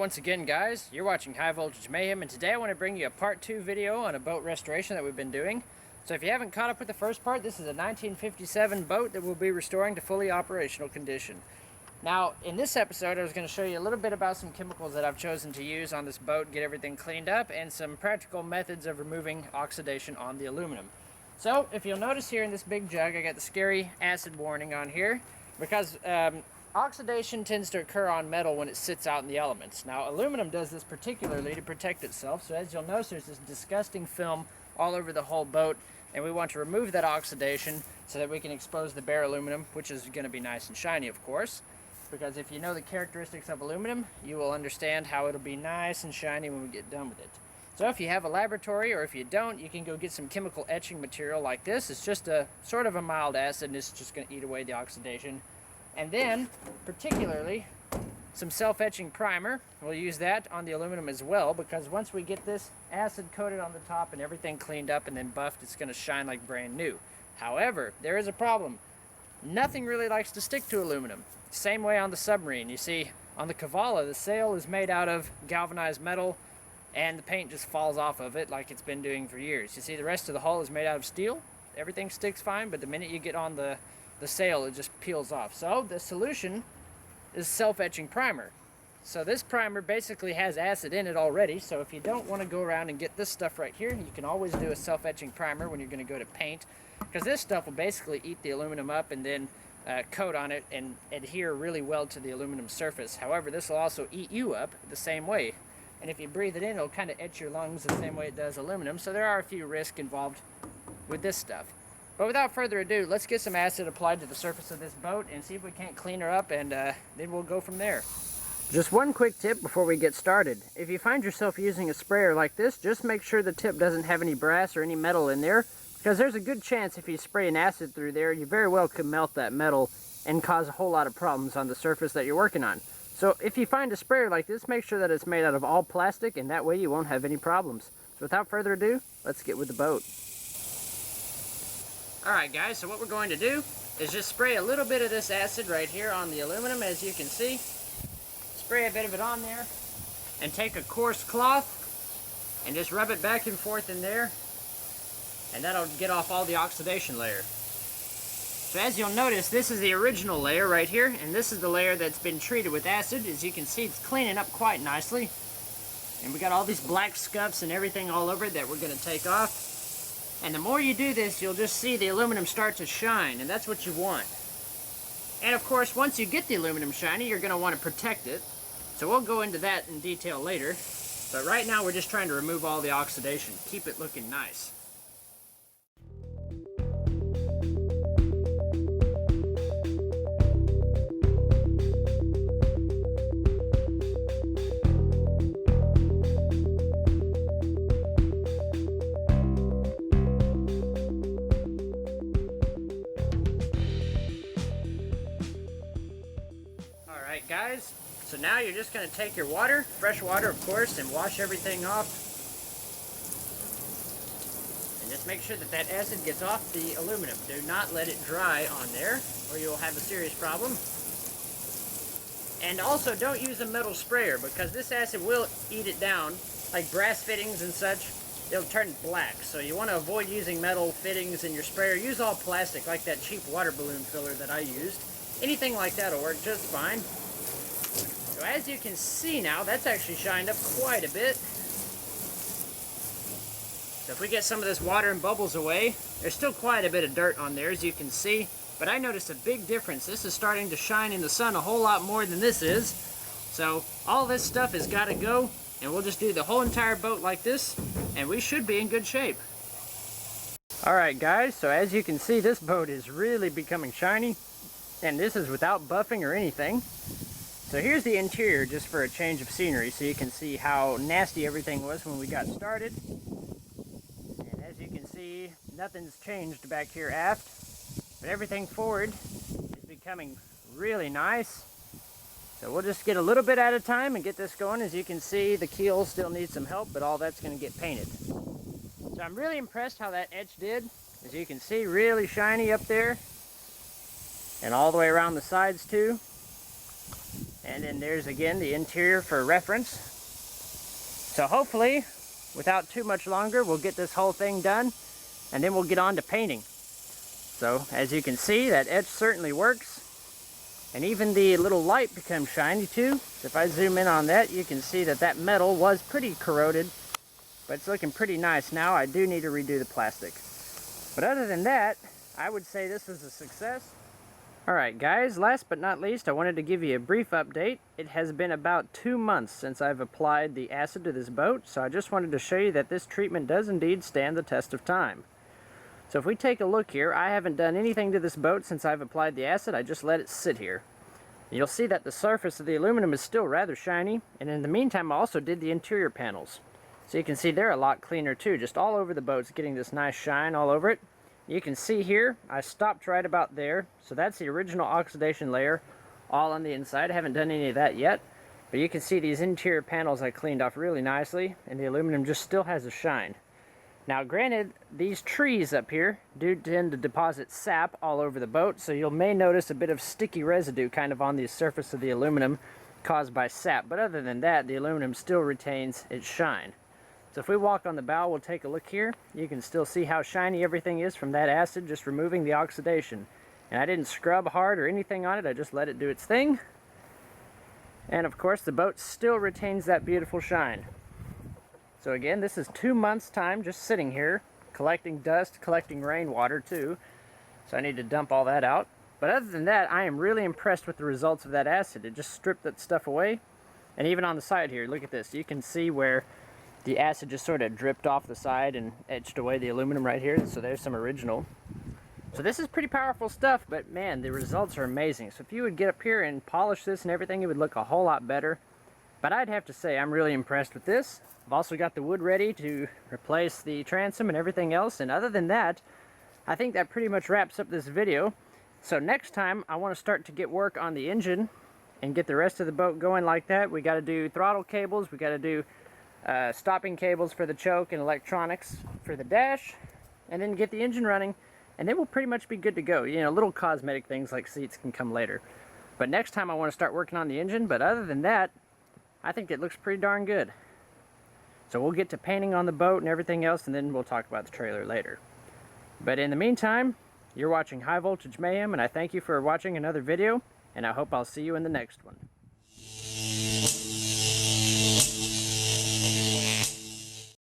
once again, guys. You're watching High Voltage Mayhem, and today I want to bring you a part 2 video on a boat restoration that we've been doing. So if you haven't caught up with the first part, this is a 1957 boat that we'll be restoring to fully operational condition. Now, in this episode, I was going to show you a little bit about some chemicals that I've chosen to use on this boat, get everything cleaned up, and some practical methods of removing oxidation on the aluminum. So, if you'll notice here in this big jug, I got the scary acid warning on here, because oxidation tends to occur on metal when it sits out in the elements. Now, aluminum does this particularly to protect itself, so as you'll notice, there's this disgusting film all over the whole boat, and we want to remove that oxidation so that we can expose the bare aluminum, which is going to be nice and shiny, of course, because if you know the characteristics of aluminum, you will understand how it'll be nice and shiny when we get done with it. So if you have a laboratory, or if you don't, you can go get some chemical etching material like this. It's just a sort of a mild acid, and it's just going to eat away the oxidation. And then, particularly, some self-etching primer. We'll use that on the aluminum as well, because once we get this acid coated on the top and everything cleaned up and then buffed, it's going to shine like brand new. However, there is a problem. Nothing really likes to stick to aluminum. Same way on the submarine. You see, on the Kavala, the sail is made out of galvanized metal, and the paint just falls off of it like it's been doing for years. You see, the rest of the hull is made out of steel. Everything sticks fine, but the minute you get on the sail, it just peels off. So the solution is self-etching primer. So this primer basically has acid in it already, so if you don't want to go around and get this stuff right here, you can always do a self-etching primer when you're going to go to paint, because this stuff will basically eat the aluminum up and then coat on it and adhere really well to the aluminum surface. However, this will also eat you up the same way, and if you breathe it in, it'll kind of etch your lungs the same way it does aluminum, so there are a few risks involved with this stuff. But without further ado, let's get some acid applied to the surface of this boat and see if we can't clean her up, and then we'll go from there. Just one quick tip before we get started. If you find yourself using a sprayer like this, just make sure the tip doesn't have any brass or any metal in there, because there's a good chance if you spray an acid through there, you very well could melt that metal and cause a whole lot of problems on the surface that you're working on. So if you find a sprayer like this, make sure that it's made out of all plastic, and that way you won't have any problems. So without further ado, let's get with the boat. Alright guys, so what we're going to do is just spray a little bit of this acid right here on the aluminum, as you can see. Spray a bit of it on there, and take a coarse cloth and just rub it back and forth in there, and that'll get off all the oxidation layer. So as you'll notice, this is the original layer right here, and this is the layer that's been treated with acid. As you can see, it's cleaning up quite nicely, and we got all these black scuffs and everything all over it that we're going to take off. And the more you do this, you'll just see the aluminum start to shine, and that's what you want. And of course, once you get the aluminum shiny, you're going to want to protect it. So we'll go into that in detail later. But right now, we're just trying to remove all the oxidation. Keep it looking nice. Alright guys, so now you're just going to take your water, fresh water of course, and wash everything off. And just make sure that that acid gets off the aluminum. Do not let it dry on there, or you'll have a serious problem. And also don't use a metal sprayer, because this acid will eat it down, like brass fittings and such. They'll turn black, so you want to avoid using metal fittings in your sprayer. Use all plastic, like that cheap water balloon filler that I used. Anything like that will work just fine. So as you can see now, that's actually shined up quite a bit. So if we get some of this water and bubbles away, there's still quite a bit of dirt on there, as you can see. But I noticed a big difference. This is starting to shine in the sun a whole lot more than this is. So all this stuff has got to go, and we'll just do the whole entire boat like this, and we should be in good shape. Alright guys, so as you can see, this boat is really becoming shiny. And this is without buffing or anything. So here's the interior, just for a change of scenery, so you can see how nasty everything was when we got started. And as you can see, nothing's changed back here aft, but everything forward is becoming really nice. So we'll just get a little bit at a time and get this going. As you can see, the keel still needs some help, but all that's going to get painted. So I'm really impressed how that etch did. As you can see, really shiny up there, and all the way around the sides too. And then there's again the interior for reference. So hopefully, without too much longer, we'll get this whole thing done, and then we'll get on to painting. So as you can see, that etch certainly works. And even the little light becomes shiny too. So if I zoom in on that, you can see that that metal was pretty corroded, but it's looking pretty nice now. I do need to redo the plastic. But other than that, I would say this is a success. Alright guys, last but not least, I wanted to give you a brief update. It has been about 2 months since I've applied the acid to this boat, so I just wanted to show you that this treatment does indeed stand the test of time. So if we take a look here, I haven't done anything to this boat since I've applied the acid. I just let it sit here. You'll see that the surface of the aluminum is still rather shiny, and in the meantime I also did the interior panels. So you can see they're a lot cleaner too, just all over the boat's getting this nice shine all over it. You can see here, I stopped right about there, so that's the original oxidation layer all on the inside. I haven't done any of that yet, but you can see these interior panels I cleaned off really nicely, and the aluminum just still has a shine. Now granted, these trees up here do tend to deposit sap all over the boat, so you may notice a bit of sticky residue kind of on the surface of the aluminum caused by sap, but other than that, the aluminum still retains its shine. So if we walk on the bow, we'll take a look here. You can still see how shiny everything is from that acid, just removing the oxidation. And I didn't scrub hard or anything on it, I just let it do its thing. And of course, the boat still retains that beautiful shine. So again, this is 2 months' time just sitting here, collecting dust, collecting rainwater too. So I need to dump all that out. But other than that, I am really impressed with the results of that acid. It just stripped that stuff away. And even on the side here, look at this. You can see where the acid just sort of dripped off the side and etched away the aluminum right here. So there's some original. So this is pretty powerful stuff, but man, the results are amazing. So if you would get up here and polish this and everything, it would look a whole lot better. But I'd have to say I'm really impressed with this. I've also got the wood ready to replace the transom and everything else. And other than that, I think that pretty much wraps up this video. So next time I want to start to get work on the engine and get the rest of the boat going like that. We got to do throttle cables, we got to do stopping cables for the choke and electronics for the dash, and then get the engine running, and then we'll pretty much be good to go. You know, little cosmetic things like seats can come later. But next time I want to start working on the engine, but other than that, I think it looks pretty darn good. So we'll get to painting on the boat and everything else, and then we'll talk about the trailer later. But in the meantime, you're watching High Voltage Mayhem, and I thank you for watching another video, and I hope I'll see you in the next one.